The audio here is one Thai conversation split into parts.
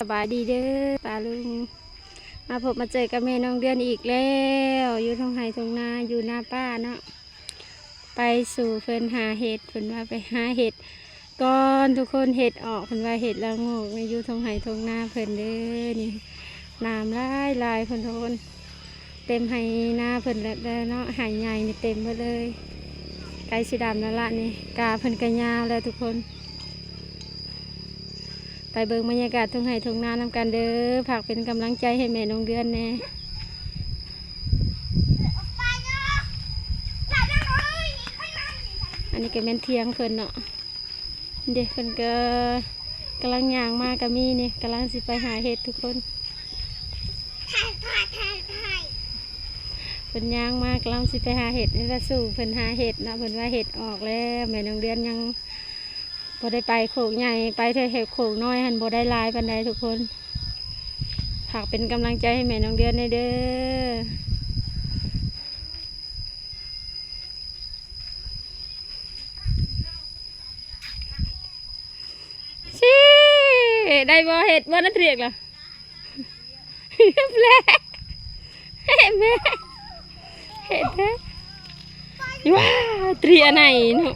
สบายดีเด้อป้าลุงมาพบมาเจอกับแม่น้องเดือนอีกแล้วอยู่ทงไห้ทงนาอยู่หน้าป้าเนาะไปสู่เพิ่นหาเห็ดเพิ่นว่าไปหาเห็ดก่อนทุกคนเห็ดออกเพิ่นว่าเห็ดละโงกในอยู่ทงไห้ทงนาเพิ่นเด้อนี่น้ำลายเพิ่นทุกคนเต็มไห้นาเพิ่นแล้วเนาะไห้ใหญ่นี่เต็มหมดเลยไก่สีดำนั่นละนี่กาเพิ่นกระยาวแล้วทุกคนไปเบิ่งบรรยากาศทุ่งไห่ทุ่งนานำกันเด้อฝากเป็นกำลังใจให้แม่น้องเดือนแน่อันนี้ก็แม่นเทียงเพิ่นเนาะเด็กเพิ่นก็กำลังย่างมากกับมีนี่กำลังสิไปหาเห็ดทุกคนเพิ่นย่างมากกำลังสิไปหาเห็ดนี่ละสู่เพิ่นหาเห็ดนะเพิ่นว่าเห็ดออกแล้วแม่น้องเดือนยังบ่ได้ไปโขกใหญ่ไปเถอะเห็ดโขกน้อยหันบ่ได้ลายปานใดทุกคนฝากเป็นกำลังใจให้แม่น้องเดือนในเด้อชิได้บ่เห็ดบ่นั่นเรียกล่ะแม่เห็ดแม่เห็ดแม่ว้าเตรียไหนเนาะ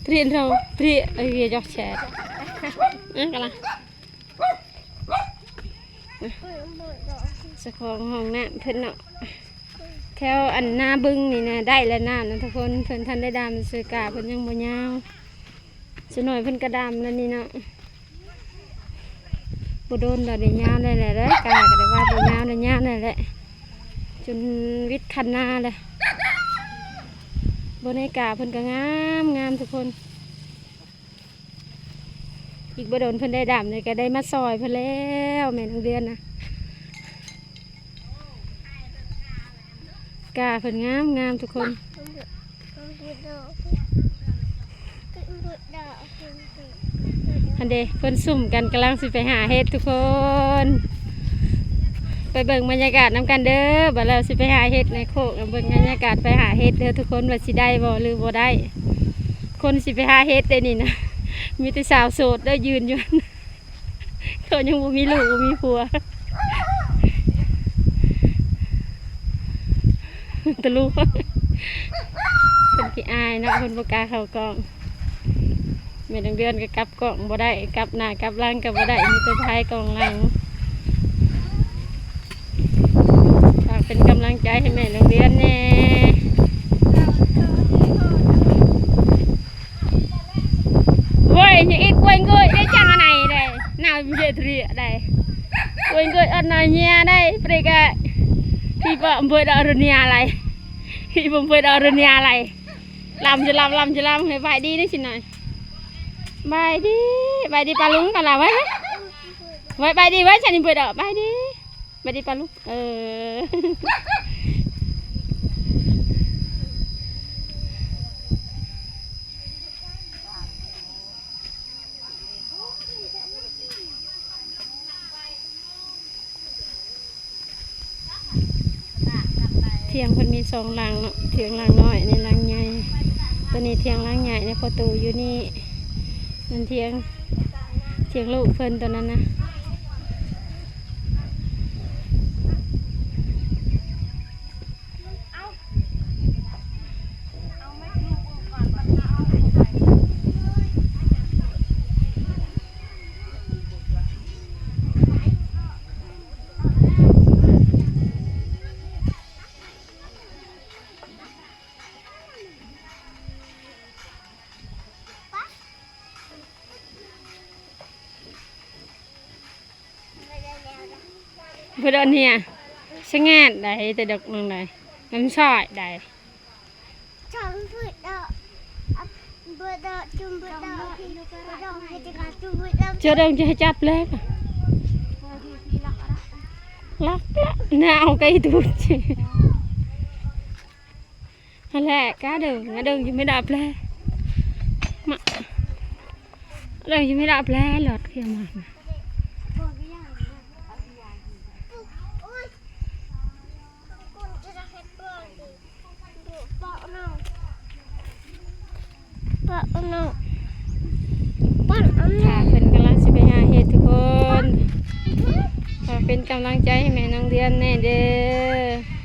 เตรียนเราเตรียไอ้เหี้ยจอกแฉดกันละสะของห้องน้ำเพิ่นเนาะแถวอันหน้าบึ้งนี่นะได้แล้วน้ำนะทุกคนเพิ่นท่านได้ดำซื้อกาเพิ่นยังบ่ยาวส่วนหน่อยเพิ่นกระดำแล้วนี่เนาะบ่โดนดอกได้ยาวได้แหละแล้วกาก็ได้ว่าบ่ยาวได้ยาวนั่นแหละจนวิทย์คันนาเลยบนในกาเพิ่นก็งามทุกคนอีกบ่โดนเพิ่นได้ดำเลยก็ได้มาซอยเพิ่นแล้วแม่น้องเดือนนะกาเพิ่นงามทุกคนอันเดเพิ่นสุ่มกันกำลังสิไปหาเห็ดทุกคนไปเบิ่งบรรยากาศน้ำกันเด้อบัดเราสิไปหาเห็ดในโคกเบิ่งบรรยากาศไปหาเห็ดเด้อทุกคนว่าสิได้บ่หรือบ่ได้คนสิไปหาเห็ดได้นี่นะมีแต่สาวโสดได้ยืนอยู่เขายังบ่มีลูกบ่มีผัวตะลุคนขี้อายนะคนบ่กล้าเข้ากล้องแม่น้องเดือนก็กลับกล้องบ่ได้กลับหน้ากลับหลังก็บ่ได้มีแต่ท้ายกล้องหลังฝากเป็นกำลังใจให้แม่น้องเดือนแน่เว้ยยังอีกกล้วยเงยได้จังอะไรได้น่ามีเด็ดเรียได้กล้วยเงยอันนั้นเนี่ยได้เปรกะพี่ปะอำเภอดารุณีอะไรพี่อำเภอดารุณีอะไรลำจะลำให้ใบดีนี่สิหน่อยใบดีปลาลุงกันละไว้ไว้ใบดีไว้ฉันอำเภอดาใบดีปลาลุงเทียงเพิ่นมี2หลังเนาะเทียงหลังน้อยในหลังใหญ่ตัวนี้เทียงหลังใหญ่ในประตูอยู่นี่นั่นเทียงลูกเพิ่นตัวนั้นนะเพื่อนเนี่ยสงัดได้แต่ดอกนึงได้น้ำซอยได้เจ้าดงจะจับเล็กลักน่าเอาไก่ตูดอะไรcá đườngยังไม่ดับเลยมาเดินยังไม่ดับเลยหลอดเขียวมาค่ะเพิ่นกำลังสิไปหาเห็ดทุกคน เป็นกำลังใจให้แม่น้องเดือนแน่เด้อ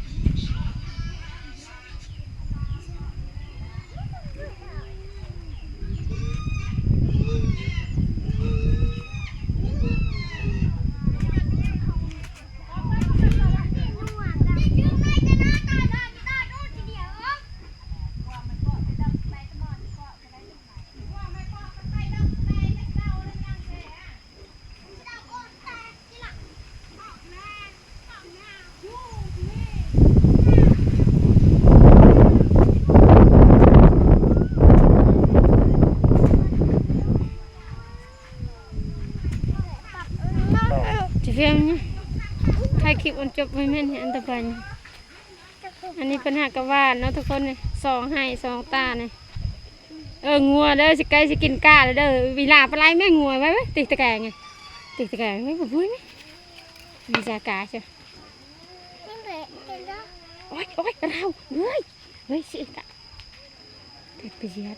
จะเพียงถ่ายคลิปอันจบไว้แม่นอันตะบันอันนี้ปัญหากระวาดเนาะทุกคนเนี่ยสองให้สองตาเนี่ยงัวเด้อสิไก่สิกินกาเลยเด้อเวลาปลายแม่งัวไว้ไหมติดตะแกรงไงติดตะแกรงไม่พูดไหมมีจากาใช่โอ๊ยเราเฮ้ยสิกะติดไปเสียด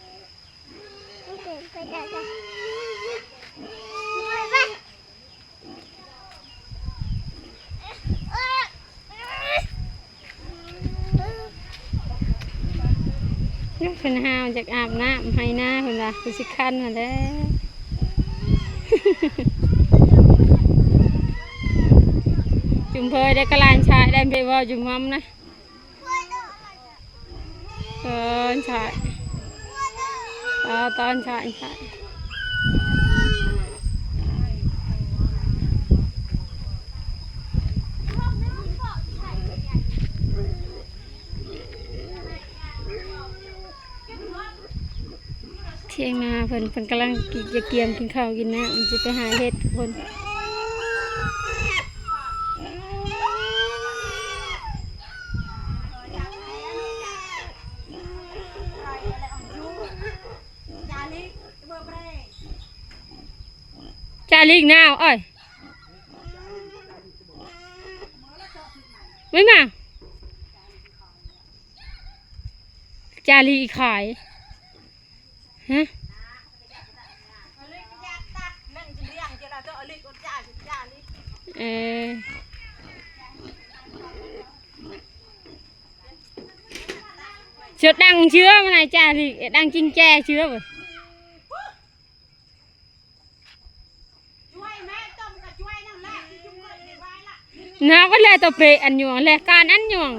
เป็นหาวจากอาบน้ำให้หน้าคนละคือสิคันมาแล้วจุ่มเพยได้กระลานชายได้ไปว่าจุ่มมัมนะตอนชายตอนชายเที่ยงนาเพิ่นกำลังจะเกียมกินข้าวกินน้ำมันจะไปหาเห็ดทุกคนจาลิกนาวอ้อยไม่มาจาลีขายฮะเชือดังเชื้อมาไหนจาลีดังจริงแจเชื้อบ่น้าก็เลยตัวเปะอันหยวงเลยการอันหยวง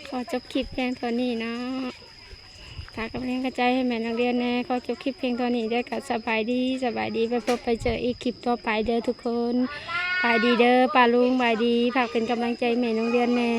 ขอจบคลิปเพียงเท่านี้เนาะฝากกำลังใจให้แม่นักเรียนแน่ขอจบคลิปเพียงเท่านี้ได้กับสบายดีไปพบไปเจออีกคลิปต่อไปเด้อทุกคนบายดีเด้อป้าลุงบายดีฝากเป็นกำลังใจแม่นักเรียนแน่